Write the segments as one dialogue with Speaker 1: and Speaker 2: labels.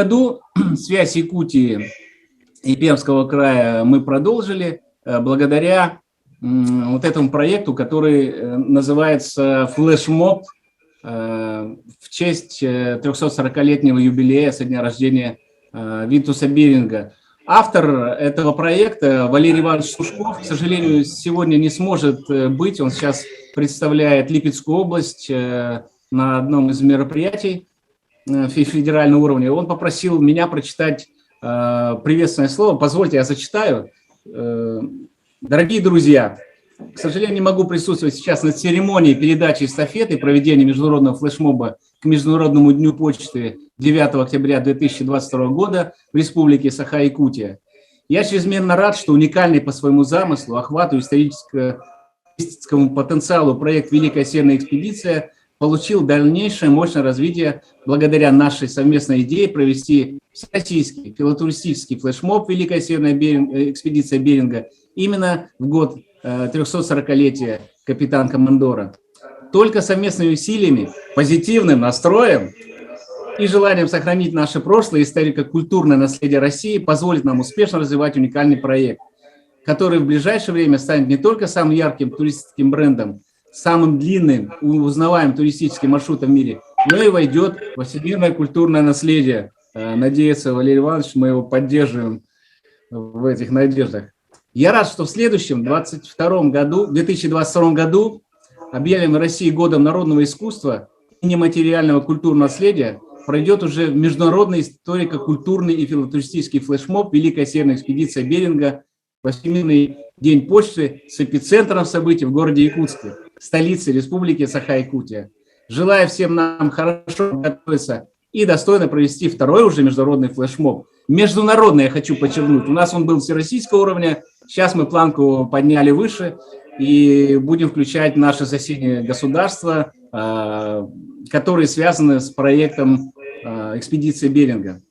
Speaker 1: году связь Якутии и Пермского края мы продолжили благодаря вот этому проекту, который называется «Флешмоб» в честь 340-летнего юбилея со дня рождения Витуса Беринга. Автор этого проекта Валерий Иванович Сушков, к сожалению, сегодня не сможет быть. Он сейчас представляет Липецкую область на одном из мероприятий федерального уровня. Он попросил меня прочитать приветственное слово. Позвольте, я зачитаю. Дорогие друзья, к сожалению, не могу присутствовать сейчас на церемонии передачи эстафеты и проведения международного флешмоба к Международному дню почты 9 октября 2022 года в Республике Саха-Якутия. Я чрезмерно рад, что уникальный по своему замыслу, охвату, историческому потенциалу проект «Великая Северная экспедиция» получил дальнейшее мощное развитие благодаря нашей совместной идее провести всероссийский филотуристический флешмоб «Великая Северная экспедиция Беринга» именно в год 340-летия капитан-командора. Только совместными усилиями, позитивным настроем и желанием сохранить наше прошлое историко-культурное наследие России позволит нам успешно развивать уникальный проект, который в ближайшее время станет не только самым ярким туристическим брендом, самым длинным и узнаваемым туристическим маршрутом в мире, но и войдет во всемирное культурное наследие. Надеется Валерий Иванович, мы его поддерживаем в этих надеждах. Я рад, что в следующем, 2022 году, объявим в России годом народного искусства и нематериального культурного наследия, пройдет уже международный историко-культурный и филотуристический флешмоб «Великая Северная экспедиция Беринга» во Всемирный день почты с эпицентром событий в городе Якутске, столице Республики Саха-Якутия. Желаю всем нам хорошо готовиться и достойно провести второй уже международный флешмоб. Международный, я хочу подчеркнуть. У нас он был всероссийского уровня, сейчас мы планку подняли выше и будем включать наши соседние государства, которые связаны с проектом экспедиции Беринга.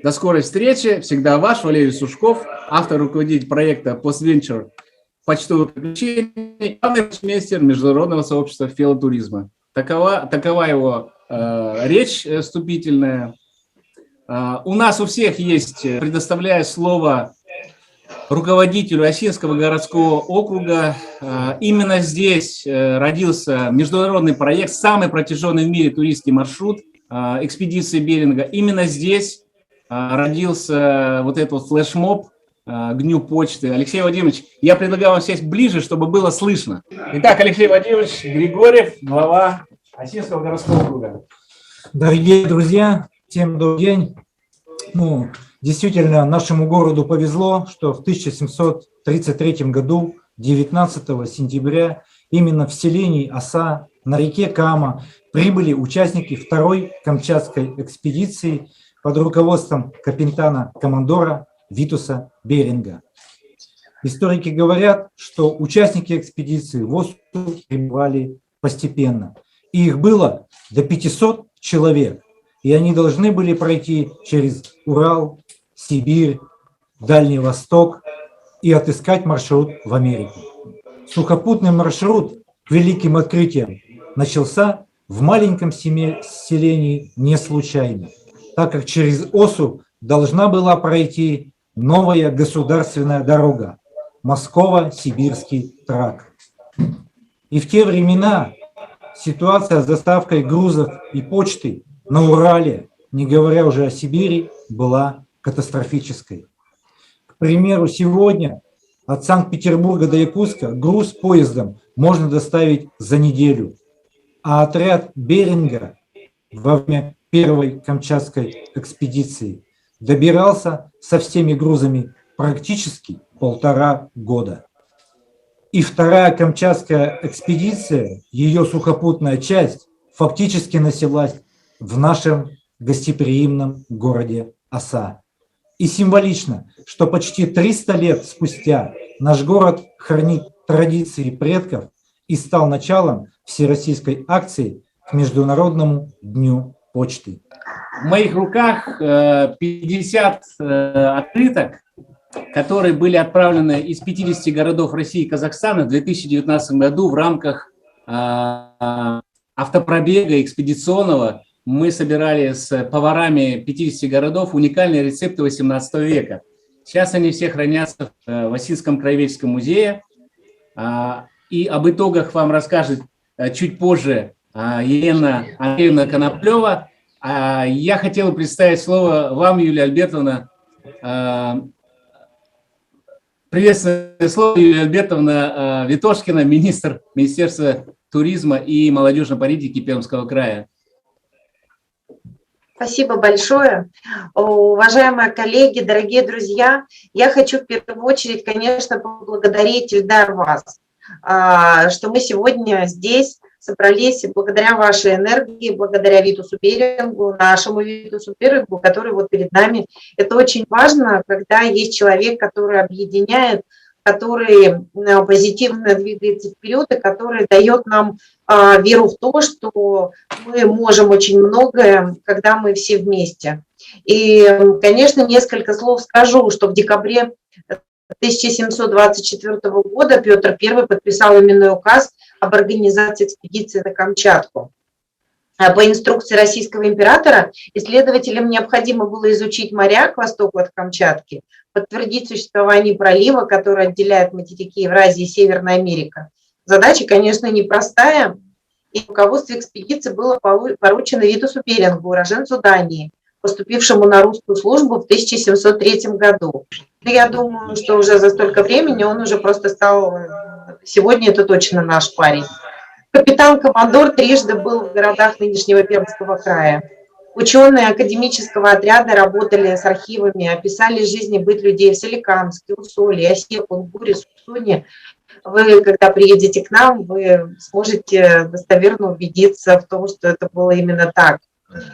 Speaker 1: До скорой встречи. Всегда ваш Валерий Сушков, автор, руководитель проекта «Поственчур» почтовых приключений, главный почтмейстер Международного сообщества филотуризма. Такова его речь вступительная. У нас у всех есть, предоставляя слово руководителю Осинского городского округа. Именно здесь родился международный проект, самый протяженный в мире туристский маршрут экспедиции Беринга. Именно здесь родился вот этот вот флешмоб к Дню почты. Алексей Владимирович, я предлагаю вам сесть ближе, чтобы было слышно. Итак, Алексей Владимирович Григорьев, глава Осинского городского округа.
Speaker 2: Дорогие друзья, всем добрый день. Действительно, нашему городу повезло, что в 1733 году, 19 сентября, именно в селении Оса на реке Кама прибыли участники второй Камчатской экспедиции под руководством капитана-командора Витуса Беринга. Историки говорят, что участники экспедиции в Осу прибывали постепенно. И их было до 500 человек. И они должны были пройти через Урал, Сибирь, Дальний Восток и отыскать маршрут в Америку. Сухопутный маршрут к великим открытиям начался в маленьком селении не случайно, так как через Осу должна была пройти новая государственная дорога – Москово-Сибирский тракт. И в те времена ситуация с доставкой грузов и почты на Урале, не говоря уже о Сибири, была катастрофической. К примеру, сегодня от Санкт-Петербурга до Якутска груз поездом можно доставить за неделю, а отряд Беринга во время первой Камчатской экспедиции добирался со всеми грузами практически 1,5 года. И вторая Камчатская экспедиция, ее сухопутная часть, фактически началась в нашем гостеприимном городе Оса. И символично, что почти 300 лет спустя наш город хранит традиции предков и стал началом всероссийской акции к Международному дню почты.
Speaker 1: В моих руках 50 открыток, которые были отправлены из 50 городов России и Казахстана в 2019 году в рамках автопробега экспедиционного мы собирали с поварами 50 городов уникальные рецепты XVIII века. Сейчас они все хранятся в Осинском краеведческом музее. И об итогах вам расскажет чуть позже Елена Андреевна Коноплева. Я хотел представить слово вам, Юлия Альбертовна. Приветственное слово, Юлия Альбертовна Ветошкина, министр Министерства туризма и молодежной политики Пермского края.
Speaker 3: Спасибо большое. Уважаемые коллеги, дорогие друзья, я хочу в первую очередь, конечно, поблагодарить, Ильдар, вас, что мы сегодня здесь собрались благодаря вашей энергии, благодаря Витусу Берингу, нашему Витусу Берингу, который вот перед нами. Это очень важно, когда есть человек, который объединяет, который позитивно двигается вперед и который дает нам веру в то, что мы можем очень многое, когда мы все вместе. И, конечно, несколько слов скажу, что в декабре 1724 года Петр I подписал именной указ об организации экспедиции на Камчатку. По инструкции российского императора исследователям необходимо было изучить моря к востоку от Камчатки, подтвердить существование пролива, который отделяет материки Евразии и Северная Америка. Задача, конечно, непростая, и руководство экспедиции было поручено Витусу Берингу, уроженцу Дании, поступившему на русскую службу в 1703 году. Я думаю, что уже за столько времени он уже просто стал, сегодня это точно наш парень. Капитан-командор трижды был в городах нынешнего Пермского края. Ученые академического отряда работали с архивами, описали жизнь и быт людей в Соликамске, Усолье, Осе, Кунгуре, Сусуне. Вы, когда приедете к нам, вы сможете достоверно убедиться в том, что это было именно так.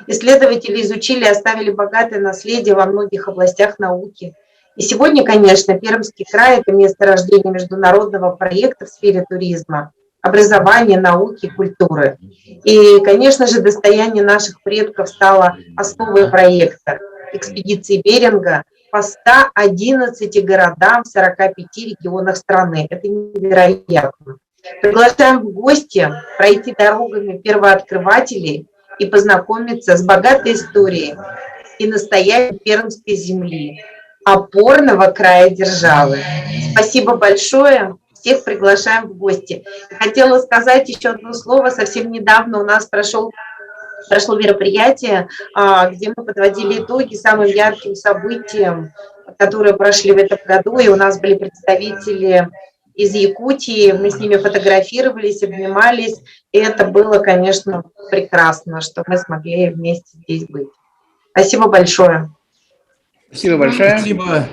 Speaker 3: Исследователи изучили и оставили богатое наследие во многих областях науки. И сегодня, конечно, Пермский край – это место рождения международного проекта в сфере туризма, образования, науки, культуры. И, конечно же, достояние наших предков стало основой проекта экспедиции Беринга по 111 городам в 45 регионах страны. Это невероятно. Приглашаем в гости пройти дорогами первооткрывателей и познакомиться с богатой историей и настоящей пермской земли, опорного края державы. Спасибо большое. Всех приглашаем в гости. Хотела сказать еще одно слово. Совсем недавно у нас прошло мероприятие, где мы подводили итоги самым ярким событиям, которые прошли в этом году. И у нас были представители из Якутии. Мы с ними фотографировались, обнимались. И это было, конечно, прекрасно, что мы смогли вместе здесь быть. Спасибо большое.
Speaker 1: Спасибо большое. Спасибо,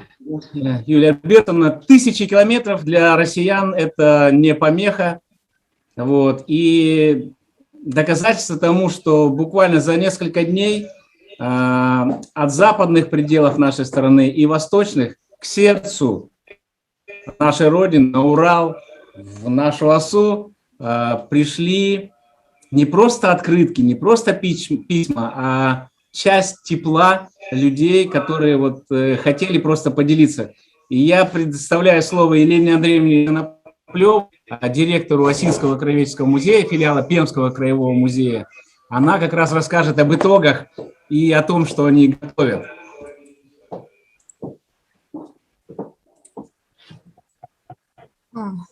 Speaker 1: Юлия Альбертовна. 1000 километров для россиян – это не помеха. Вот. И доказательство тому, что буквально за несколько дней от западных пределов нашей страны и восточных к сердцу нашей Родины, на Урал, в нашу Осу пришли не просто открытки, не просто письма, а часть тепла людей, которые вот хотели просто поделиться. И я предоставляю слово Елене Андреевне Коноплевой, директору Осинского краеведческого музея, филиала Пермского краевого музея. Она как раз расскажет об итогах и о том, что они готовят.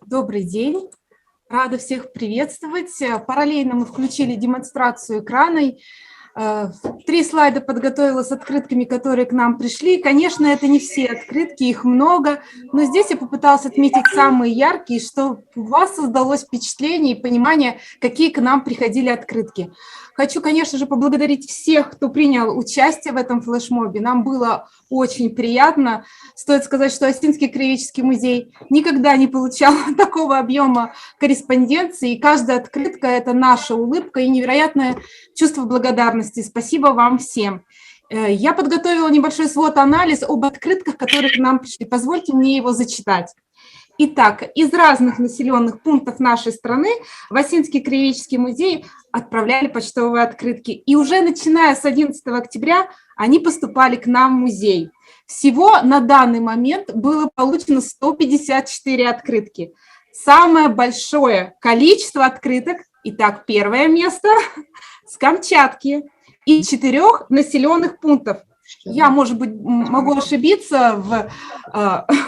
Speaker 4: Добрый день. Рада всех приветствовать. Параллельно мы включили демонстрацию экрана. 3 слайда подготовила с открытками, которые к нам пришли. Конечно, это не все открытки, их много, но здесь я попыталась отметить самые яркие, чтобы у вас создалось впечатление и понимание, какие к нам приходили открытки. Хочу, конечно же, поблагодарить всех, кто принял участие в этом флешмобе. Нам было очень приятно. Стоит сказать, что Осинский краеведческий музей никогда не получал такого объема корреспонденции, и каждая открытка – это наша улыбка и невероятное чувство благодарности. Спасибо вам всем. Я подготовила небольшой свод-анализ об открытках, которые к нам пришли. Позвольте мне его зачитать. Итак, из разных населенных пунктов нашей страны в Осинский краеведческий музей отправляли почтовые открытки. И уже начиная с 11 октября они поступали к нам в музей. Всего на данный момент было получено 154 открытки. Самое большое количество открыток, итак, первое место, с Камчатки. из 4 населенных пунктов. Я, может быть, могу ошибиться в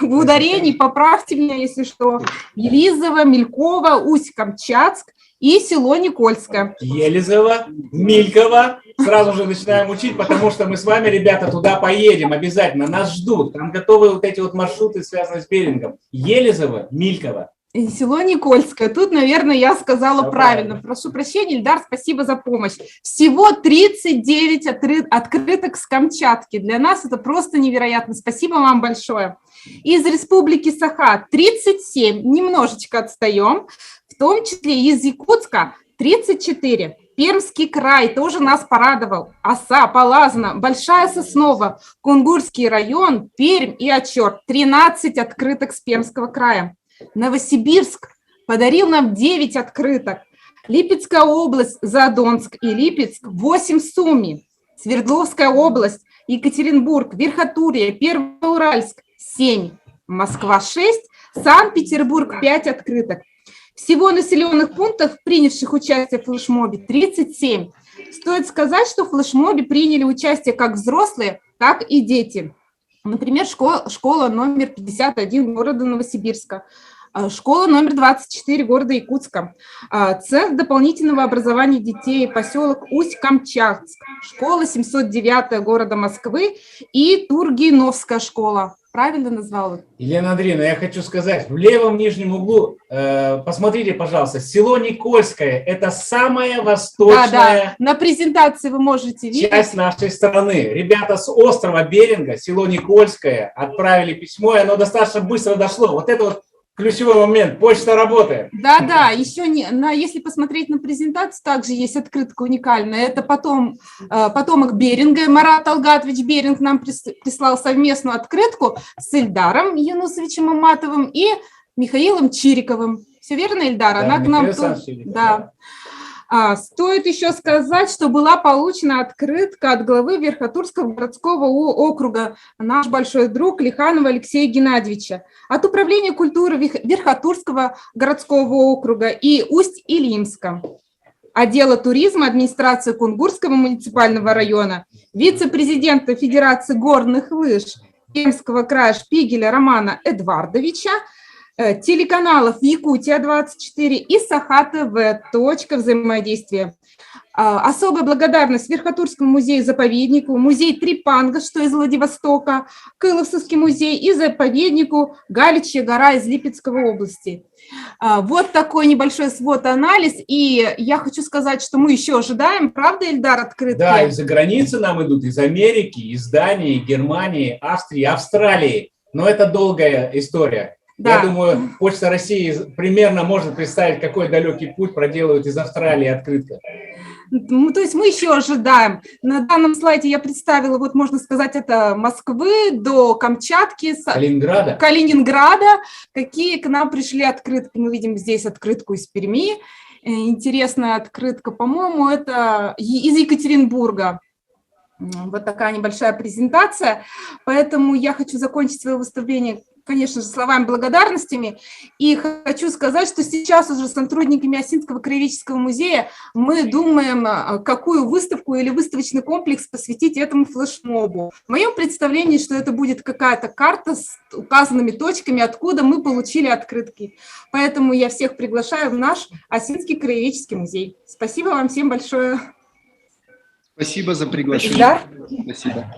Speaker 4: ударении, поправьте меня, если что. Елизово, Мельково, Усть-Камчатск и село Никольское.
Speaker 1: Елизово, Мильково. Сразу же начинаем учить, потому что мы с вами, ребята, туда поедем обязательно. Нас ждут. Там готовы вот эти вот маршруты, связанные с Берингом. Елизово, Мильково.
Speaker 4: И село Никольское. Тут, наверное, я сказала
Speaker 1: Все
Speaker 4: правильно. Прошу прощения, Ильдар, спасибо за помощь. Всего 39 открыток с Камчатки. Для нас это просто невероятно. Спасибо вам большое. Из Республики Саха 37, немножечко отстаем, в том числе из Якутска 34. Пермский край тоже нас порадовал. Оса, Палазно, Большая Соснова, Кунгурский район, Пермь и Очер. 13 открыток с Пермского края. Новосибирск подарил нам 9 открыток. Липецкая область, Задонск и Липецк 8 в сумме. Свердловская область, Екатеринбург, Верхотурье, Первоуральск 7. Москва 6, Санкт-Петербург 5 открыток. Всего населенных пунктов, принявших участие в флешмобе, 37. Стоит сказать, что в флешмобе приняли участие как взрослые, так и дети. Например, школа номер 51 города Новосибирска, школа номер 24 города Якутска, Центр дополнительного образования детей, поселок Усть-Камчатск, школа 709 города Москвы и Тургеновская школа. Правильно назвала?
Speaker 1: Елена Андреевна, я хочу сказать, в левом нижнем углу, посмотрите, пожалуйста, село Никольское – это самая восточная
Speaker 4: Да, на презентации вы можете видеть.
Speaker 1: Часть нашей страны. Ребята с острова Беринга, село Никольское, отправили письмо, и оно достаточно быстро дошло. Вот это вот ключевой момент. Почта работает.
Speaker 4: Да, еще если посмотреть на презентацию, также есть открытка уникальная. Это потомок Беринга, Марат Алгатович Беринг нам прислал совместную открытку с Ильдаром Юнусовичем Аматовым и Михаилом Чириковым. Все верно, Ильдар?
Speaker 1: Да,
Speaker 4: Она к нам да. Стоит еще сказать, что была получена открытка от главы Верхотурского городского округа, наш большой друг Лиханова Алексея Геннадьевича, от Управления культуры Верхотурского городского округа и Усть-Илимска, отдела туризма администрации Кунгурского муниципального района, вице-президента Федерации горных лыж Пермского края Шпигеля Романа Эдвардовича, телеканалов Якутия-24 и Саха-ТВ. Точка взаимодействия. Особая благодарность Верхотурскому музею-заповеднику, музей Трипанга, что из Владивостока, Кыловский музей и заповеднику Галичья гора из Липецкой области. Вот такой небольшой свод-анализ. И я хочу сказать, что мы еще ожидаем, правда, Ильдар, открытки?
Speaker 1: Да, из-за границы нам идут, из Америки, из Дании, Германии, Австрии, Австралии. Но это долгая история. Да. Я думаю, Почта России примерно может представить, какой далекий путь проделывает из Австралии открытка.
Speaker 4: То есть мы еще ожидаем. На данном слайде я представила, вот можно сказать, это Москвы до Камчатки, Калининграда, какие к нам пришли открытки. Мы видим здесь открытку из Перми. Интересная открытка, по-моему, это из Екатеринбурга. Вот такая небольшая презентация. Поэтому я хочу закончить свое выступление, конечно же, словами благодарностями. И хочу сказать, что сейчас уже с сотрудниками Осинского краеведческого музея мы думаем, какую выставку или выставочный комплекс посвятить этому флешмобу. В моем представлении, что это будет какая-то карта с указанными точками, откуда мы получили открытки. Поэтому я всех приглашаю в наш Осинский краеведческий музей. Спасибо вам всем большое.
Speaker 5: Спасибо за приглашение.
Speaker 4: Да?
Speaker 5: Спасибо.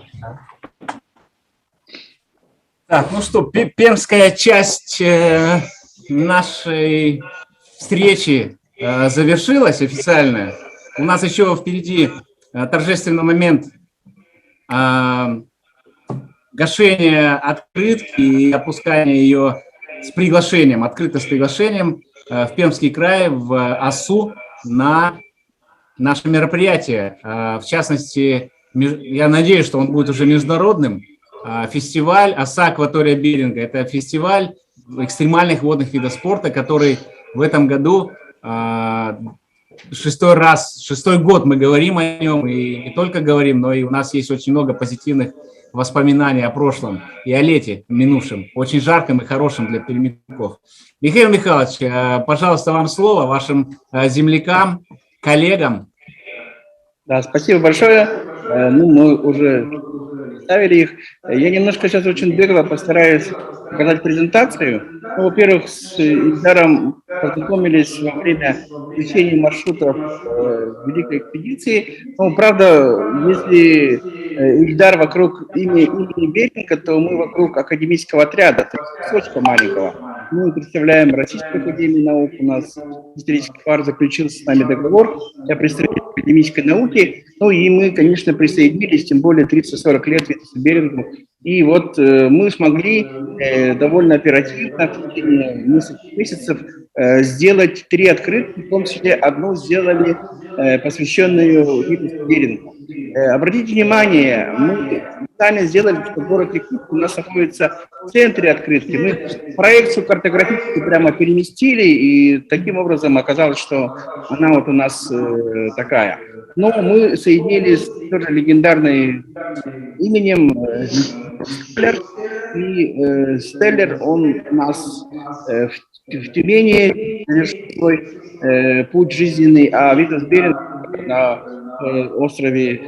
Speaker 1: Так, ну что, пермская часть нашей встречи завершилась официально. У нас еще впереди торжественный момент гашения открытки и опускания ее с приглашением, открыто с приглашением в Пермский край, в ОСУ на наше мероприятие. В частности, я надеюсь, что он будет уже международным. Фестиваль «Оса Акватория Беринга». Это фестиваль экстремальных водных видов спорта, который в этом году шестой год мы говорим о нем, и не только говорим, но и у нас есть очень много позитивных воспоминаний о прошлом и о лете минувшем, очень жарком и хорошем для пермяков. Михаил Михайлович, пожалуйста, вам слово, вашим землякам, коллегам.
Speaker 6: Да, спасибо большое. Ну, мы уже представили их. Я немножко сейчас очень бегло постараюсь показать презентацию. Ну, во-первых, с Ильдаром познакомились во время изучения маршрутов Великой экспедиции. Ну, правда, если Ильдар вокруг имени Беринга, то мы вокруг академического отряда, то есть кусочка маленького. Мы представляем Российскую академию наук, у нас исторический парк заключил с нами договор для представителей академической науки, ну и мы, конечно, присоединились, тем более 30-40 лет Витасу Берингу, и вот мы смогли довольно оперативно, в течение нескольких месяцев, сделать 3 открытки, в том числе одну сделали, посвященную Витасу Берингу. Обратите внимание, мы специально сделали, что город Якутск у нас находится в центре открытки. Мы проекцию картографически прямо переместили, и таким образом оказалось, что она вот у нас такая. Но мы соединили с тоже легендарным именем Стеллер. И Стеллер, он у нас в Тюмени совершил свой путь жизненный, а Витас Беринг на острове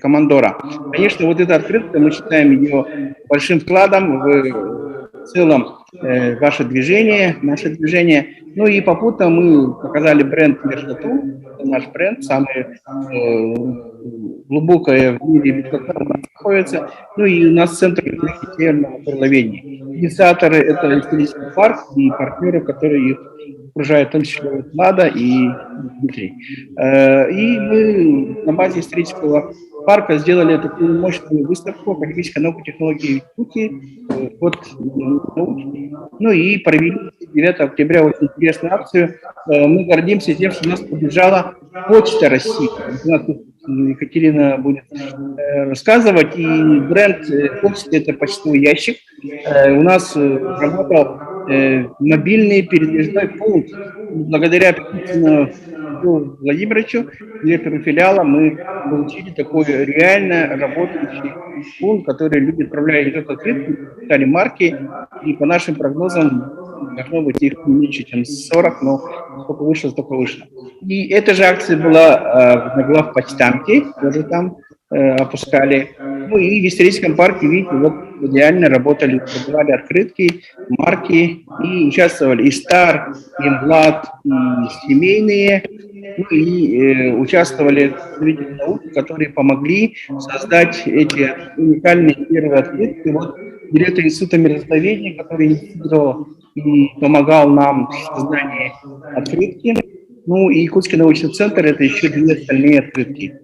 Speaker 6: Командора. Конечно, вот эта открытка, мы считаем ее большим вкладом в целом ваше движение, наше движение. Ну и попутно мы показали бренд Мершату, наш бренд, самый глубокое в мире находится. Ну и у нас центр северного Крыловедения. Инициаторы — это исторический парк и партнеры, которые их окружают, в том числе Влада и Дмитрий. И мы на базе исторического парка сделали такую мощную выставку академической науки и технологий Якутии под науки. Ну и провели 9 октября очень интересную акцию. Мы гордимся тем, что у нас побежала Почта России. У нас тут Екатерина будет рассказывать. И бренд почты — это почтовый ящик. У нас работал мобильный передвижной пункт. Благодаря Петру Владимировичу, директору филиала, мы получили такой реально работающий пункт, который люди отправляют открытки, стали марки, и по нашим прогнозам должно быть их не меньше, чем 40, но сколько вышло, столько вышло. И эта же акция была на главпочтамте, тоже там опускали. Ну и в историческом парке, видите, вот идеально работали, продавали открытки, марки, и участвовали и Стар, и МВЛАД, и семейные, ну и участвовали представители науки, которые помогли создать эти уникальные первые открытки. Вот директор Института мироздаоведения, который инициировал и помогал нам в создании открытки. Ну и Якутский научный центр — это еще 2 остальные открытки.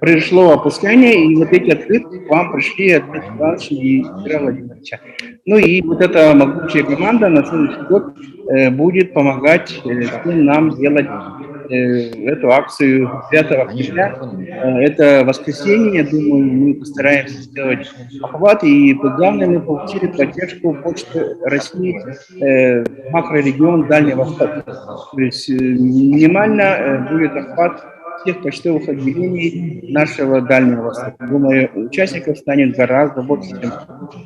Speaker 6: Пришло опускание, и вот эти открытки к вам пришли от Петра Ивановича и Петра Владимировича. Ну и вот эта могучая команда на следующий год будет помогать всем нам сделать эту акцию 5 октября. Это воскресенье, я думаю, мы постараемся сделать охват, и главное, мы получили поддержку Почты России макрорегион Дальний Восток. То есть минимально будет охват всех почтовых отделений нашего Дальнего Востока. Думаю, участников станет гораздо больше, чем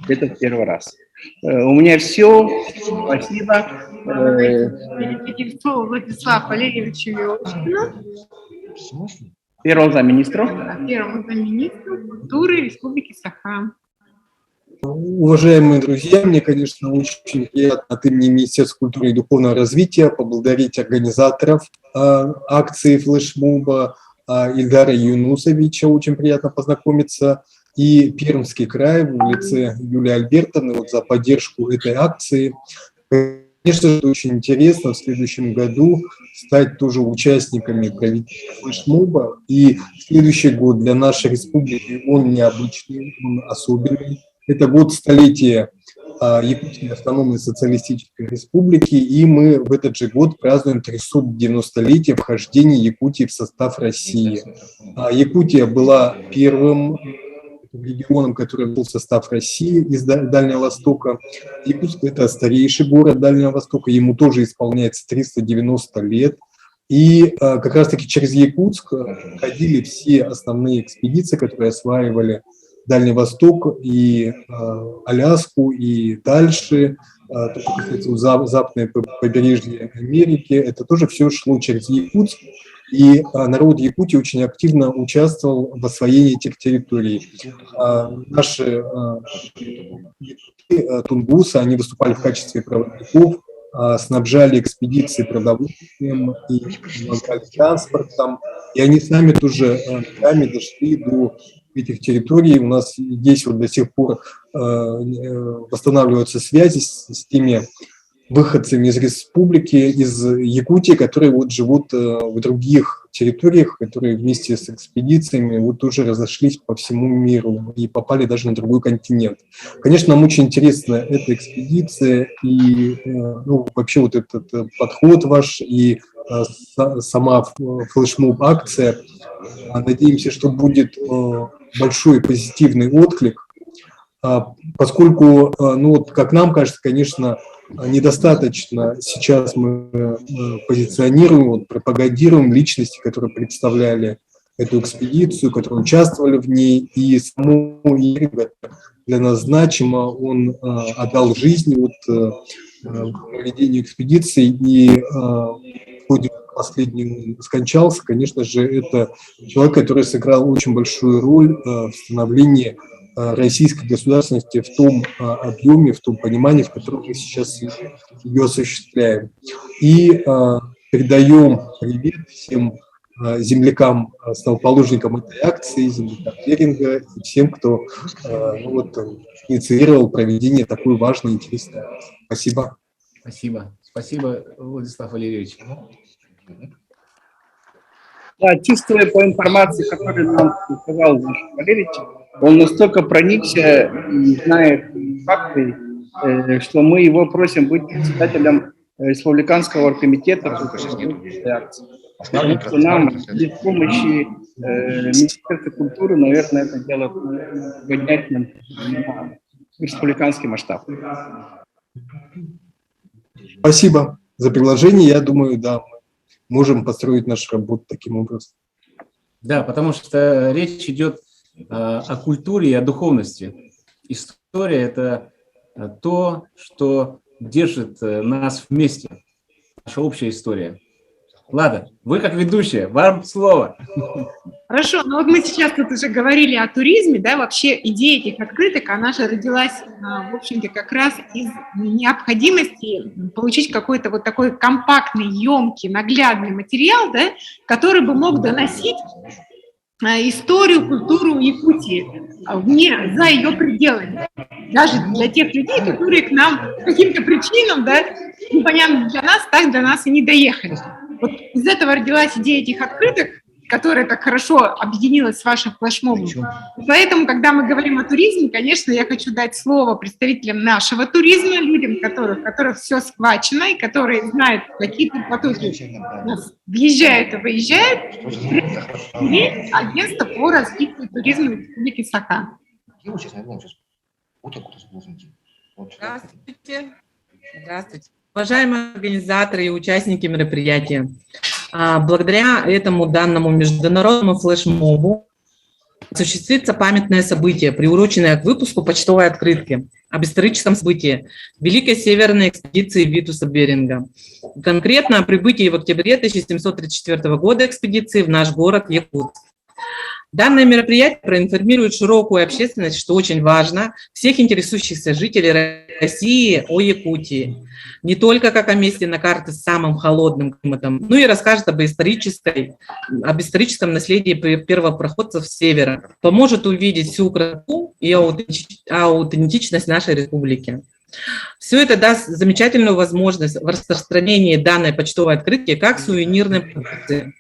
Speaker 6: это в первый раз. У меня все. Спасибо.
Speaker 7: Владислав Валерьевич Милошкина,
Speaker 6: Первого замминистра.
Speaker 7: первому замминистру культуры Республики Саха.
Speaker 8: Уважаемые друзья, мне, конечно, очень приятно от имени Министерства культуры и духовного развития поблагодарить организаторов акции флешмоба Ильдара Юнусовича, очень приятно познакомиться, и Пермский край в лице Юлии Альбертовны вот за поддержку этой акции. Конечно же, очень интересно в следующем году стать тоже участниками проведения флешмоба, и следующий год для нашей республики он необычный, он особенный. Это год столетия Якутской автономной социалистической республики, и мы в этот же год празднуем 390-летие вхождения Якутии в состав России. Якутия была первым регионом, который был в состав России из Дальнего Востока. Якутск – это старейший город Дальнего Востока, ему тоже исполняется 390 лет. И как раз-таки через Якутск ходили все основные экспедиции, которые осваивали Дальний Восток и Аляску, и дальше. то, что касается западное побережье Америки, это тоже все шло через Якутск. И народ Якутии очень активно участвовал в освоении этих территорий. Наши тунгусы, они выступали в качестве проводников, снабжали экспедиции продовольствием и помогали транспортом. И они сами тоже ногами дошли до этих территорий. У нас здесь вот до сих пор восстанавливаются связи с теми выходцами из республики, из Якутии, которые вот живут в других территориях, которые вместе с экспедициями вот уже разошлись по всему миру и попали даже на другой континент. Конечно, нам очень интересна эта экспедиция и ну, вообще вот этот подход ваш и сама флешмоб-акция. Надеемся, что будет большой позитивный отклик, поскольку, ну вот, как нам кажется, конечно, недостаточно сейчас мы позиционируем, вот, пропагандируем личности, которые представляли эту экспедицию, которые участвовали в ней, и самому Еринга для нас значимо, он отдал жизнь вот, проведению экспедиции, и в ходе последней скончался. Конечно же, это человек, который сыграл очень большую роль в становлении российской государственности в том объеме, в том понимании, в котором мы сейчас ее осуществляем. И передаем привет всем землякам, основоположникам этой акции, землякам Беринга и всем, кто ну, вот, инициировал проведение такой важной и интересной акции. Спасибо.
Speaker 1: Спасибо. Спасибо, Владислав Валерьевич.
Speaker 6: Да, чувствуя по информации, которую нам сказал Владислав Валерьевич, он настолько проникся и знает факты, что мы его просим быть председателем Республиканского оргкомитета по этой акции. Потому что нам без помощи Министерства культуры, наверное, это дело поднять на республиканский масштаб.
Speaker 8: Спасибо за предложение. Я думаю, да, мы можем построить нашу работу таким образом.
Speaker 1: Да, потому что речь идет о культуре и о духовности. История – это то, что держит нас вместе, наша общая история. Лада, вы как ведущая, вам слово.
Speaker 7: Хорошо, ну вот мы сейчас тут уже говорили о туризме, да, вообще идея этих открыток, она же родилась, в общем-то, как раз из необходимости получить какой-то вот такой компактный, емкий, наглядный материал, да, который бы мог доносить историю, культуру Якутии вне, за ее пределами. Даже для тех людей, которые к нам по каким-то причинам, да, непонятно для нас, так до нас и не доехали. Вот из этого родилась идея этих открыток, которая так хорошо объединилась с вашим флешмобом. Поэтому, когда мы говорим о туризме, конечно, я хочу дать слово представителям нашего туризма, людям, у которых все схвачено, и которые знают, какие тут потоки у нас въезжают и выезжают, и агентство по развитию туризма Республики Саха.
Speaker 9: Здравствуйте. Здравствуйте. Уважаемые организаторы и участники мероприятия, благодаря этому данному международному флешмобу осуществится памятное событие, приуроченное к выпуску почтовой открытки об историческом событии Великой Северной экспедиции Витуса Беринга. Конкретно о прибытии в октябре 1734 года экспедиции в наш город Якутск. Данное мероприятие проинформирует широкую общественность, что очень важно, всех интересующихся жителей России о Якутии. Не только как о месте на карте с самым холодным климатом, но и расскажет об историческом наследии первопроходцев с севера. Поможет увидеть всю красоту и аутентичность нашей республики. Все это даст замечательную возможность в распространении данной почтовой открытки как сувенирной продукции.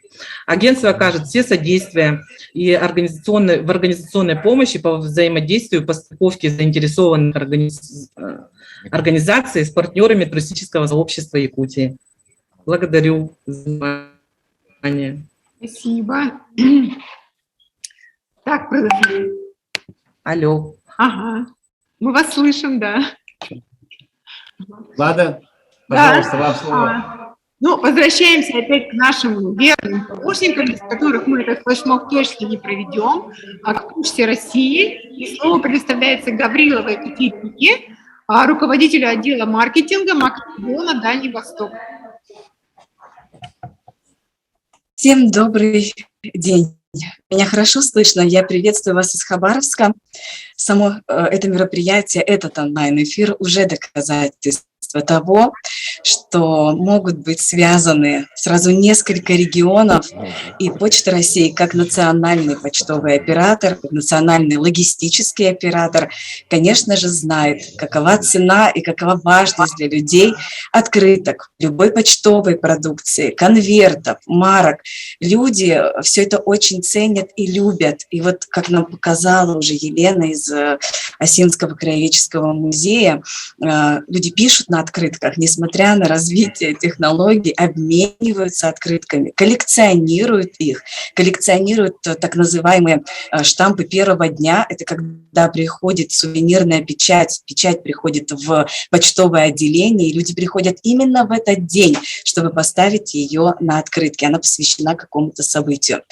Speaker 9: Агентство окажет все содействия и в организационной помощи по взаимодействию по стыковке заинтересованных организаций с партнерами туристического сообщества Якутии. Благодарю за внимание.
Speaker 7: Спасибо. Так, продолжаем.
Speaker 9: Алло.
Speaker 7: Ага. Мы вас слышим, да.
Speaker 1: Лада, пожалуйста, вам слово.
Speaker 7: Ну, возвращаемся опять к нашим верным помощникам, без которых мы этот флешмоб точно не проведем, к Почте России. И слово предоставляется Гавриловой Екатерине, руководителю отдела маркетинга Макрорегиона Дальний Восток.
Speaker 10: Всем добрый день. Меня хорошо слышно. Я приветствую вас из Хабаровска. Само это мероприятие, этот онлайн-эфир уже доказательство того, что могут быть связаны сразу несколько регионов, и Почта России как национальный почтовый оператор, как национальный логистический оператор, конечно же, знает, какова цена и какова важность для людей открыток, любой почтовой продукции, конвертов, марок. Люди все это очень ценят и любят. И вот, как нам показала уже Елена из Осинского краеведческого музея, люди пишут на открытках, несмотря на развитие технологий, обмениваются открытками, коллекционируют их, коллекционируют так называемые штампы первого дня. Это когда приходит сувенирная печать, печать приходит в почтовое отделение, и люди приходят именно в этот день, чтобы поставить ее на открытке. Она посвящена какому-то событию.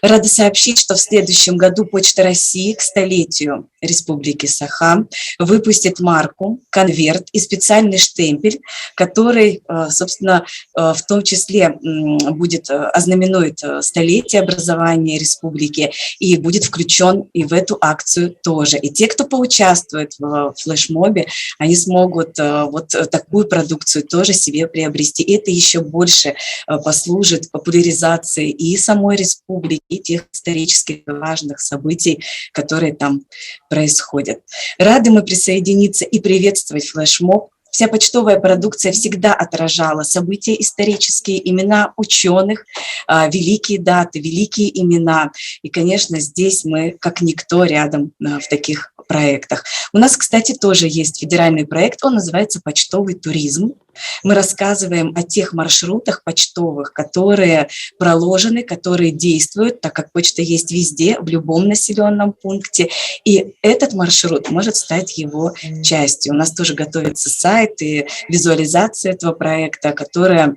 Speaker 10: Рада сообщить, что в следующем году Почта России к столетию Республики Саха выпустит марку, конверт и специальный штемпель, который, собственно, в том числе будет ознаменует столетие образования республики и будет включен и в эту акцию тоже. И те, кто поучаствует в флешмобе, они смогут вот такую продукцию тоже себе приобрести. И это еще больше послужит популяризации и самой республики, и тех исторически важных событий, которые там происходят. Рады мы присоединиться и приветствовать флешмоб. Вся почтовая продукция всегда отражала события исторические, имена ученых, великие даты, великие имена. И, конечно, здесь мы, как никто, рядом в таких проектах. У нас, кстати, тоже есть федеральный проект, он называется «Почтовый туризм». Мы рассказываем о тех маршрутах почтовых, которые проложены, которые действуют, так как почта есть везде, в любом населенном пункте. И этот маршрут может стать его частью. У нас тоже готовится сайт и визуализация этого проекта, которая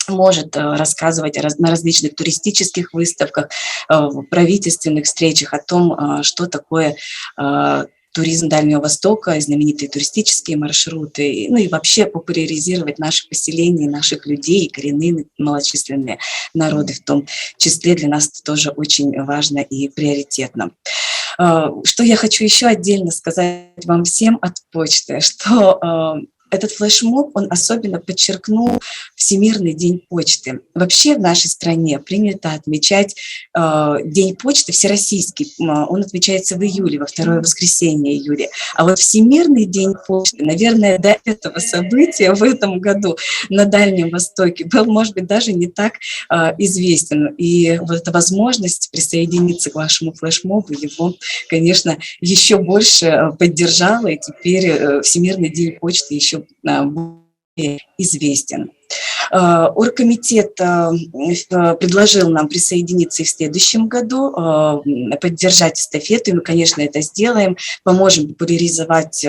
Speaker 10: может рассказывать на различных туристических выставках, правительственных встречах о том, что такое туризм Дальнего Востока, знаменитые туристические маршруты, ну и вообще популяризировать наши поселения, наших людей, коренные малочисленные народы в том числе. Для нас это тоже очень важно и приоритетно. Что я хочу еще отдельно сказать вам всем от почты, что этот флешмоб, он особенно подчеркнул Всемирный день почты. Вообще в нашей стране принято отмечать День почты всероссийский. Он отмечается в июле, во второе воскресенье июля. А вот Всемирный день почты, наверное, до этого события в этом году на Дальнем Востоке был, может быть, даже не так известен. И вот эта возможность присоединиться к вашему флешмобу его, конечно, еще больше поддержала. И теперь Всемирный день почты еще более известен. Оргкомитет предложил нам присоединиться и в следующем году, поддержать эстафету, и мы, конечно, это сделаем, поможем популяризовать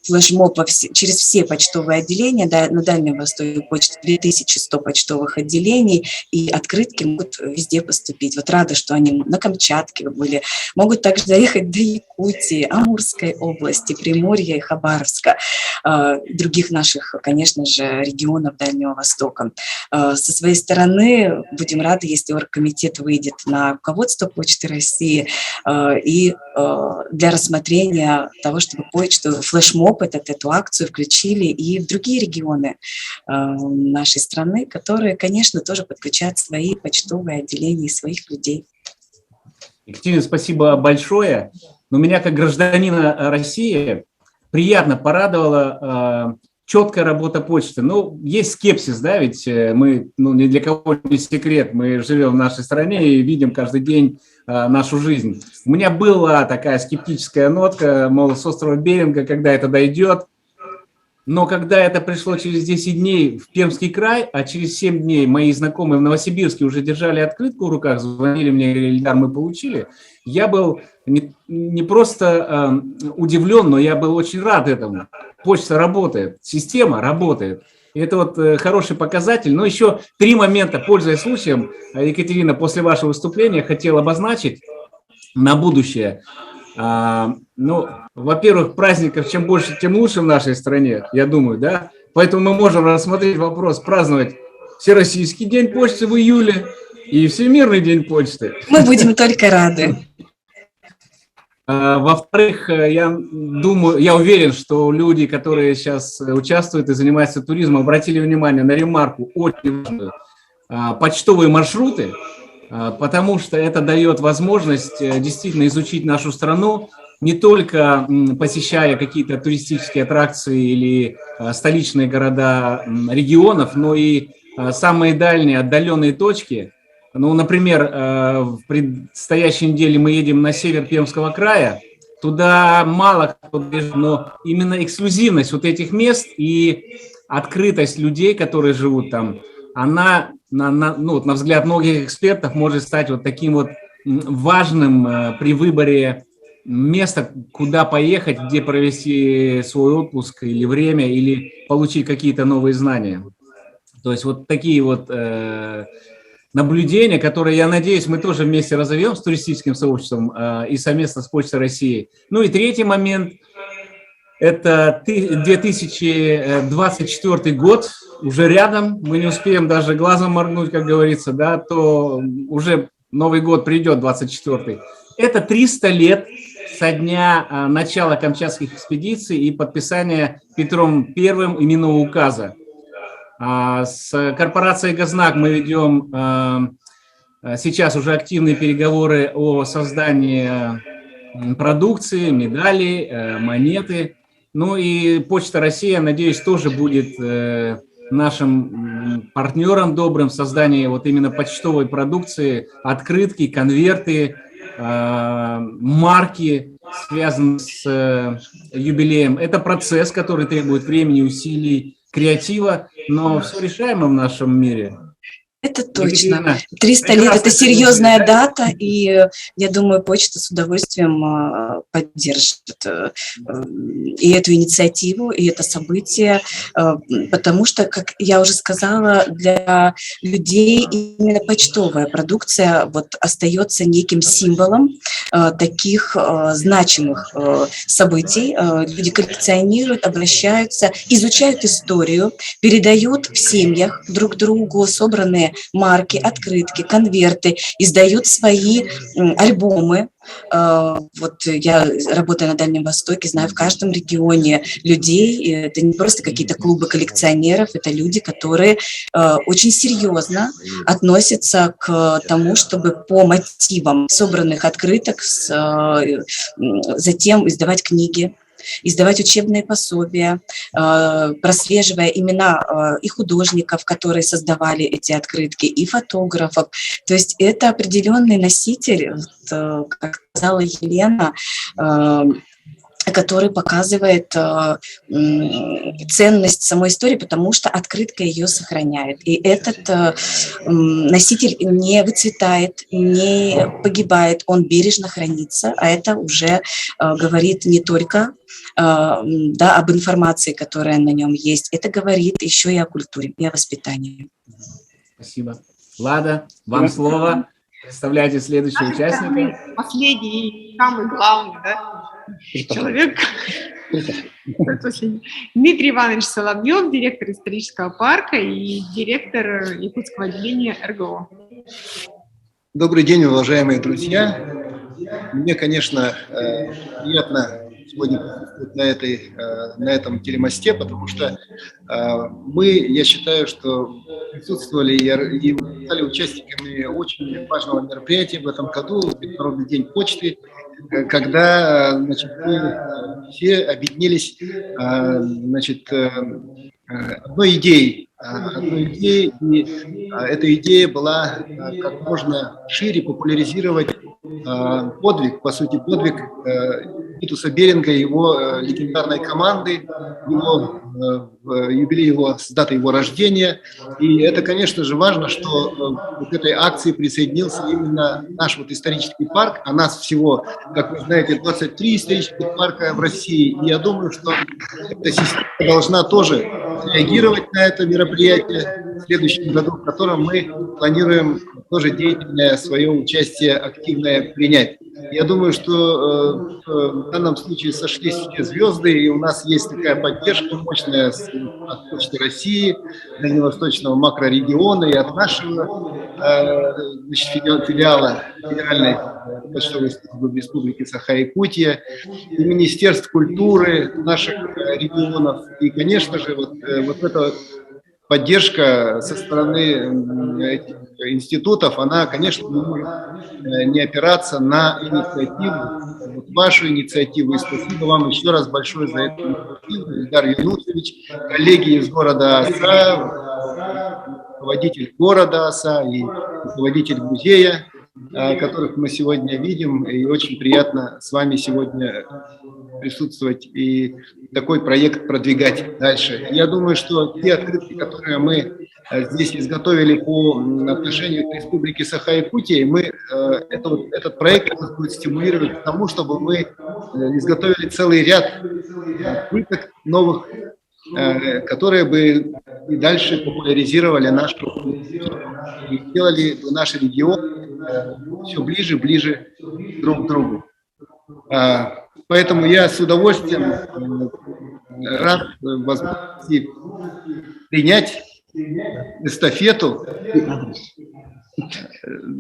Speaker 10: флешмоб через все почтовые отделения. На Дальнем Востоке почты 2100 почтовых отделений, и открытки могут везде поступить. Вот рада, что они на Камчатке были, могут также доехать до Якутии, Амурской области, Приморья и Хабаровска, других наших, конечно же, регионов Дальнего Востока. Со своей стороны будем рады, если оргкомитет выйдет на руководство Почты России и для рассмотрения того, чтобы почту, флешмоб, эту акцию включили и в другие регионы нашей страны, которые, конечно, тоже подключают свои почтовые отделения и своих людей.
Speaker 1: Екатерина, спасибо большое. Но меня, как гражданина России, приятно порадовала четкая работа почты. Ну, есть скепсис, да, ведь мы, ну, ни для кого не секрет, мы живем в нашей стране и видим каждый день нашу жизнь. У меня была такая скептическая нотка, мол, с острова Беринга, когда это дойдет. Но когда это пришло через 10 дней в Пермский край, а через 7 дней мои знакомые в Новосибирске уже держали открытку в руках, звонили мне, говорили: Ильдар, мы получили, я был не просто удивлен, но я был очень рад этому. Почта работает, система работает. И это вот хороший показатель. Но еще 3 момента, пользуясь случаем, Екатерина, после вашего выступления хотел обозначить на будущее. Ну, во-первых, праздников чем больше, тем лучше в нашей стране, я думаю, да? Поэтому мы можем рассмотреть вопрос, праздновать Всероссийский день почты в июле и Всемирный день почты.
Speaker 10: Мы будем только рады.
Speaker 1: Во-вторых, я думаю, я уверен, что люди, которые сейчас участвуют и занимаются туризмом, обратили внимание на ремарку очень важную. Почтовые маршруты, потому что это дает возможность действительно изучить нашу страну, не только посещая какие-то туристические аттракции или столичные города регионов, но и самые дальние, отдаленные точки. Ну, например, в предстоящей неделе мы едем на север Пермского края. Туда мало кто бежит, но именно эксклюзивность вот этих мест и открытость людей, которые живут там, она, на взгляд многих экспертов, может стать вот таким вот важным при выборе места, куда поехать, где провести свой отпуск или время, или получить какие-то новые знания. То есть вот такие вот наблюдения, которые, я надеюсь, мы тоже вместе разовьем с туристическим сообществом и совместно с Почтой России. Ну и третий момент – это 2024 год, уже рядом, мы не успеем даже глазом моргнуть, как говорится, да, то уже Новый год придет, 24-й. Это 300 лет со дня начала Камчатских экспедиций и подписания Петром I именного указа. С корпорацией «Гознак» мы ведем сейчас уже активные переговоры о создании продукции, медалей, монеты. Ну и Почта России, я надеюсь, тоже будет нашим партнером добрым в создании вот именно почтовой продукции, открытки, конверты, марки, связанные с юбилеем. Это процесс, который требует времени, усилий, креатива, но все решаемо в нашем мире.
Speaker 10: Это точно. 300 лет – это серьезная дата, и я думаю, почта с удовольствием поддержит и эту инициативу, и это событие, потому что, как я уже сказала, для людей именно почтовая продукция вот остается неким символом таких значимых событий. Люди коллекционируют, обращаются, изучают историю, передают в семьях друг другу собранные марки, открытки, конверты, издают свои альбомы. Вот я работаю на Дальнем Востоке, знаю в каждом регионе людей, это не просто какие-то клубы коллекционеров, это люди, которые очень серьезно относятся к тому, чтобы по мотивам собранных открыток затем издавать книги, издавать учебные пособия, прослеживая имена и художников, которые создавали эти открытки, и фотографов. То есть это определенный носитель, как сказала Елена, который показывает ценность самой истории, потому что открытка ее сохраняет. И этот носитель не выцветает, не погибает, он бережно хранится, а это уже говорит не только об информации, которая на нем есть, это говорит еще и о культуре, и о воспитании.
Speaker 1: Спасибо. Лада, вам слово. Представляйте следующего участника.
Speaker 7: Последний, самый главный, да? Человек. Дмитрий Иванович Соловьев, директор исторического парка и директор якутского отделения РГО.
Speaker 5: Добрый день, уважаемые друзья. Мне, конечно, приятно сегодня присутствовать на этом телемосте, потому что мы, я считаю, что присутствовали и стали участниками очень важного мероприятия в этом году, Международный день почты, когда, значит, мы все объединились, значит, одной идеей, и эта идея была как можно шире популяризировать подвиг, по сути, подвиг Витуса Беринга, его легендарной команды, его юбилей его, с даты его рождения. И это, конечно же, важно, что к этой акции присоединился именно наш вот исторический парк, а нас всего, как вы знаете, 23 исторических парка в России. И я думаю, что эта система должна тоже реагировать на это мероприятие в следующем году, в котором мы планируем тоже деятельное свое участие активное принять. Я думаю, что в данном случае сошлись все звезды, и у нас есть такая поддержка мощная от Почты России, Дальневосточного макрорегиона и от нашего филиала Федеральной почтовой службы в Республике Саха-Якутия, и Министерств культуры наших регионов. И, конечно же, вот эта поддержка со стороны этих институтов, она, конечно, не может не опираться на инициативу, вот вашу инициативу. И спасибо вам еще раз большое за эту инициативу, Ильдар Юнусович, коллеги из города Оса, руководитель города Оса и руководитель музея, которых мы сегодня видим. И очень приятно с вами сегодня присутствовать и такой проект продвигать дальше. Я думаю, что те открытки, которые мы здесь изготовили по отношению к Республике Саха-Якутия, этот проект будет стимулировать к тому, чтобы мы изготовили целый ряд открыток новых, которые бы и дальше популяризировали нашу культуру и сделали наш регион все ближе друг к другу. Поэтому я с удовольствием рад возможности принять эстафету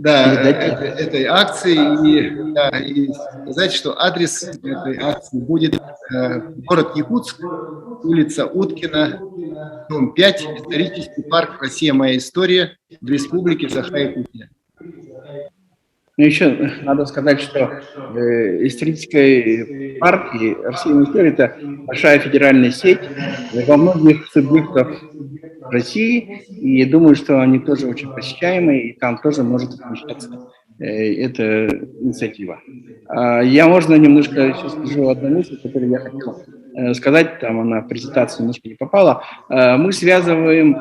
Speaker 5: этой акции и сказать, что адрес этой акции будет город Якутск, улица Уткина, дом 5, исторический парк «Россия. Моя история» в Республике Саха-Якутия.
Speaker 6: Ну, еще надо сказать, что исторический парк и «Россия. Моя история» – это большая федеральная сеть во многих субъектов России, и я думаю, что они тоже очень посещаемые, и там тоже может включаться эта инициатива. Я, можно, немножко еще скажу одну мысль, которую я хотел сказать, там она в презентацию немножко не попала. Мы связываем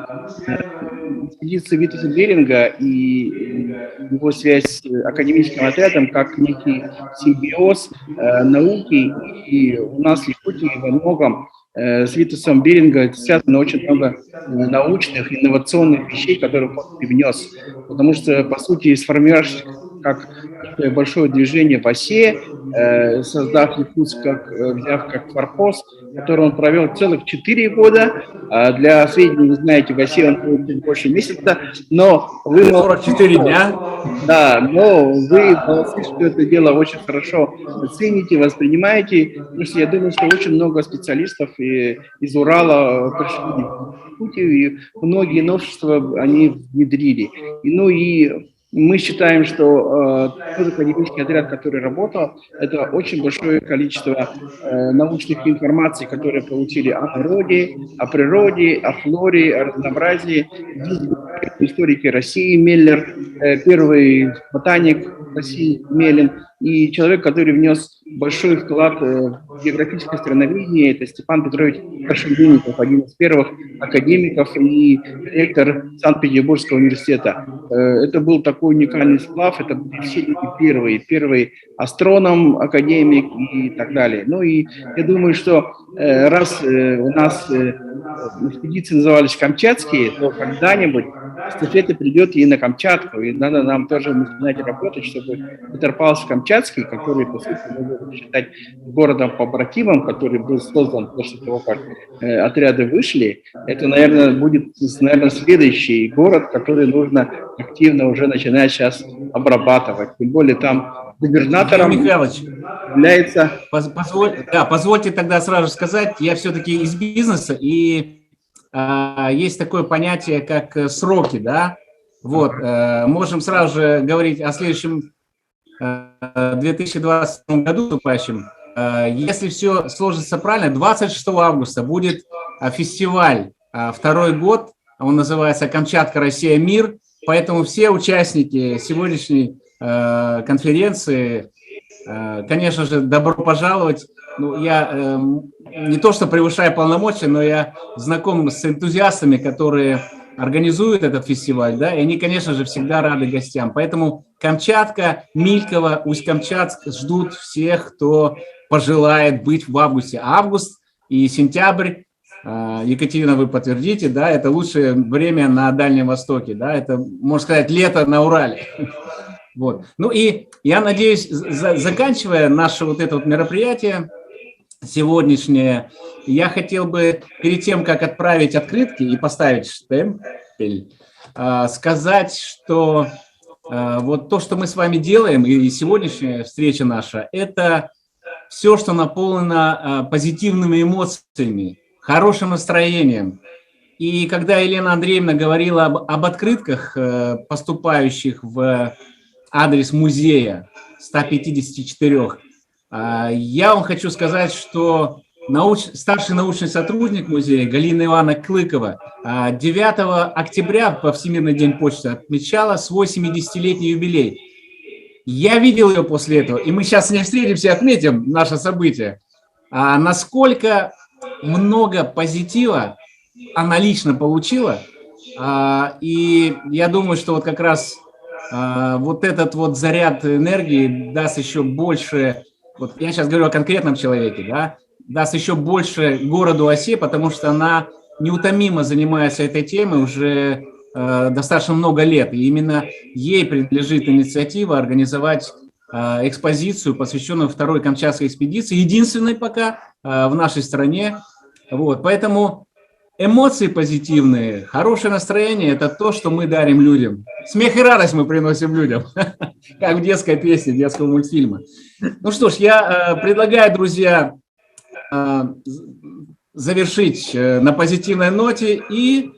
Speaker 6: экспедицию Витуса Беринга и его связь с академическим отрядом как некий симбиоз науки, и у нас в Якутии во многом с Витусом Беринга связано очень много научных, инновационных вещей, которые он привнес. Потому что, по сути, сформировавшись как большое движение в осе, создав Якутск, взяв как форпост, который он провел целых 4 года. Для сведения, вы знаете, в осе он провел чуть больше месяца, но вы...
Speaker 1: 44 дня.
Speaker 6: Да, но вы молодцы, что это дело очень хорошо цените, воспринимаете, потому что я думаю, что очень много специалистов из Урала пришли в Якутию, и многие новшества они внедрили. И мы считаем, что тот академический отряд, который работал, это очень большое количество научных информаций, которые получили о народе, о природе, о флоре, о разнообразии. Историки России Меллер, первый ботаник России Мелин, и человек, который внес большой вклад в географическое страноведение, это Степан Петрович Крашенинников, один из первых академиков и ректор Санкт-Петербургского университета. Это был такой уникальный сплав, это были все люди первый астроном, академик и так далее. Ну и я думаю, что раз у нас экспедиции назывались камчатские, то когда-нибудь эстафета придет и на Камчатку, и надо нам тоже начинать работать, чтобы Петропавловск-Камчатский, который, по сути, можно считать городом-побратимом, который был создан после того, как отряды вышли, это, наверное, будет, следующий город, который нужно активно уже начинать сейчас обрабатывать. Тем более там губернатором является...
Speaker 1: Позвольте тогда сразу сказать, я все-таки из бизнеса, и есть такое понятие, как сроки, да, вот, можем сразу же говорить о следующем 2020 году наступающем. Если все сложится правильно, 26 августа будет фестиваль, второй год, он называется «Камчатка. Россия. Мир», поэтому все участники сегодняшней конференции, конечно же, добро пожаловать. Ну, я не то что превышаю полномочия, но я знаком с энтузиастами, которые организуют этот фестиваль, да, и они, конечно же, всегда рады гостям. Поэтому Камчатка, Мильково, Усть-Камчатск ждут всех, кто пожелает быть в августе. Август и сентябрь, Екатерина, вы подтвердите, да, это лучшее время на Дальнем Востоке, да, это, можно сказать, лето на Урале. Вот. Ну и я надеюсь, заканчивая наше вот это вот мероприятие сегодняшнее, я хотел бы перед тем, как отправить открытки и поставить штемпель, сказать, что вот то, что мы с вами делаем, и сегодняшняя встреча наша, это все, что наполнено позитивными эмоциями, хорошим настроением. И когда Елена Андреевна говорила об открытках, поступающих в адрес музея 154, я вам хочу сказать, что старший научный сотрудник музея Галина Ивановна Клыкова 9 октября по Всемирный день почты отмечала свой 70-летний юбилей. Я видел ее после этого, и мы сейчас с ней встретимся и отметим наше событие. Насколько много позитива она лично получила, и я думаю, что вот как раз вот этот вот заряд энергии даст еще больше, вот я сейчас говорю о конкретном человеке, да, даст еще больше городу Осе, потому что она неутомимо занимается этой темой уже достаточно много лет, и именно ей принадлежит инициатива организовать экспозицию, посвященную второй Камчатской экспедиции, единственной пока в нашей стране. Вот, поэтому эмоции позитивные, хорошее настроение – это то, что мы дарим людям. Смех и радость мы приносим людям, как в детской песне, детского мультфильма. Ну что ж, я предлагаю, друзья, завершить на позитивной ноте и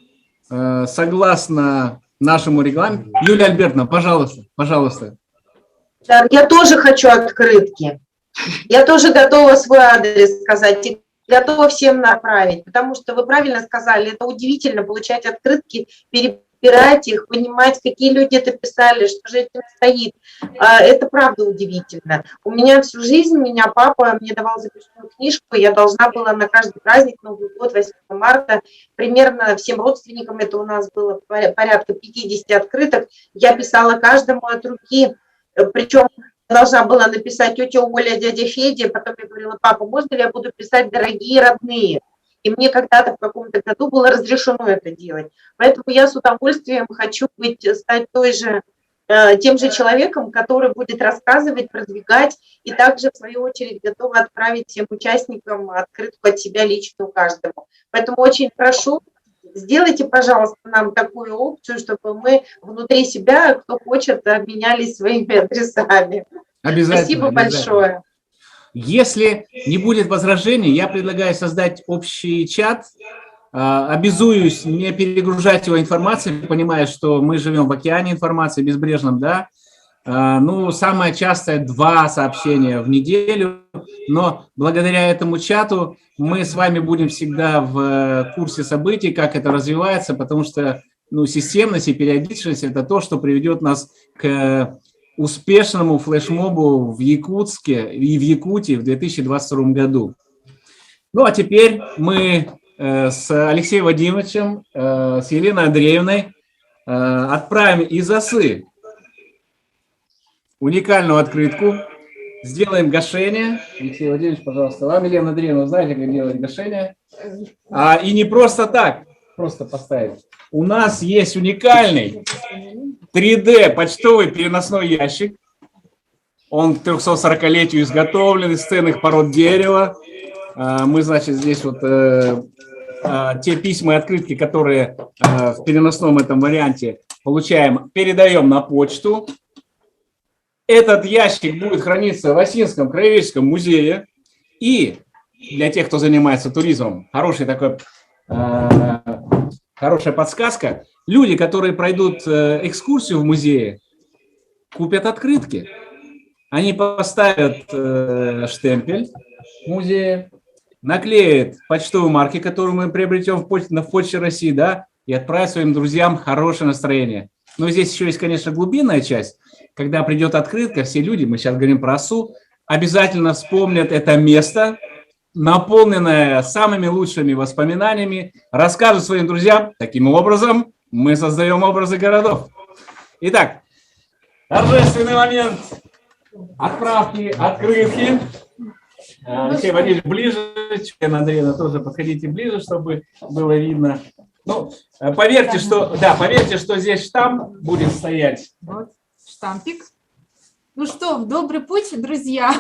Speaker 1: согласно нашему регламенту. Юлия Альбертовна, пожалуйста, пожалуйста.
Speaker 3: Да, я тоже хочу открытки. Я тоже готова свой адрес сказать и готова всем направить, потому что вы правильно сказали, это удивительно получать открытки, перебирать их, понимать, какие люди это писали, что же этим стоит. Это правда удивительно. У меня всю жизнь, папа мне давал записную книжку, я должна была на каждый праздник, Новый год, 8 марта, примерно всем родственникам, это у нас было порядка 50 открыток, я писала каждому от руки, причем должна была написать тетя Оля, дядя Федя, потом я говорила: папа, можно ли я буду писать дорогие родные? И мне когда-то в каком-то году было разрешено это делать. Поэтому я с удовольствием хочу стать тем же человеком, который будет рассказывать, продвигать, и также, в свою очередь, готова отправить всем участникам открытку от себя лично каждому. Поэтому очень прошу, сделайте, пожалуйста, нам такую опцию, чтобы мы внутри себя, кто хочет, обменялись своими адресами.
Speaker 1: Обязательно.
Speaker 3: Спасибо большое.
Speaker 1: Если не будет возражений, я предлагаю создать общий чат. Обязуюсь не перегружать его информацией, понимая, что мы живем в океане информации, безбрежном, да. Ну, самое частое 2 сообщения в неделю, но благодаря этому чату мы с вами будем всегда в курсе событий, как это развивается, потому что системность и периодичность – это то, что приведет нас к успешному флешмобу в Якутске и в Якутии в 2022 году. Ну, а теперь мы с Алексеем Вадимовичем, с Еленой Андреевной отправим из Осы уникальную открытку, сделаем гашение. Алексей Владимирович, пожалуйста, вам, Елена Андреевна, знаете, как делать гашение? И не просто так, просто поставить. У нас есть уникальный 3D почтовый переносной ящик. Он к 340-летию изготовлен из ценных пород дерева. Мы, значит, здесь вот те письма и открытки, которые в переносном этом варианте получаем, передаем на почту. Этот ящик будет храниться в Осинском краеведческом музее. И для тех, кто занимается туризмом, хорошая подсказка. Люди, которые пройдут экскурсию в музее, купят открытки. Они поставят штемпель в музее, наклеят почтовые марки, которые мы приобретем в Почте России, да, и отправят своим друзьям хорошее настроение. Но здесь еще есть, конечно, глубинная часть. Когда придет открытка, все люди, мы сейчас говорим про Осу, обязательно вспомнят это место, наполненное самыми лучшими воспоминаниями, расскажут своим друзьям. Таким образом, мы создаем образы городов. Итак, торжественный момент отправки открытки. Алексей Владимирович ближе, Елена Андреевна тоже подходите ближе, чтобы было видно. Ну, поверьте, что здесь штамп будет стоять.
Speaker 4: Вот штампик. Ну что, в добрый путь, друзья,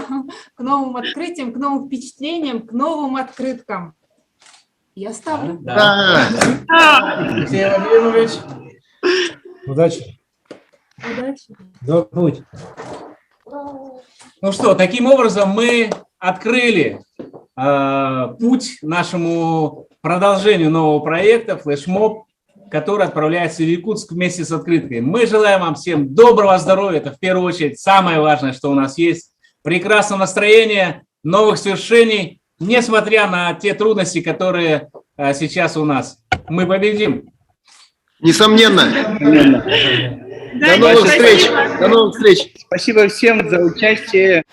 Speaker 4: к новым открытиям, к новым впечатлениям, к новым открыткам. Я ставлю.
Speaker 1: Да. Алексей Владимирович.
Speaker 2: Удачи.
Speaker 4: Удачи.
Speaker 2: Добрый путь.
Speaker 1: Ну что, таким образом мы открыли путь нашему продолжению нового проекта «Флешмоб», который отправляется в Якутск вместе с открыткой. Мы желаем вам всем доброго здоровья, это в первую очередь самое важное, что у нас есть, прекрасного настроения, новых свершений, несмотря на те трудности, которые сейчас у нас. Мы победим.
Speaker 5: Несомненно.
Speaker 7: Да,
Speaker 5: До новых
Speaker 7: спасибо.
Speaker 5: встреч. До новых встреч.
Speaker 6: Спасибо всем за участие.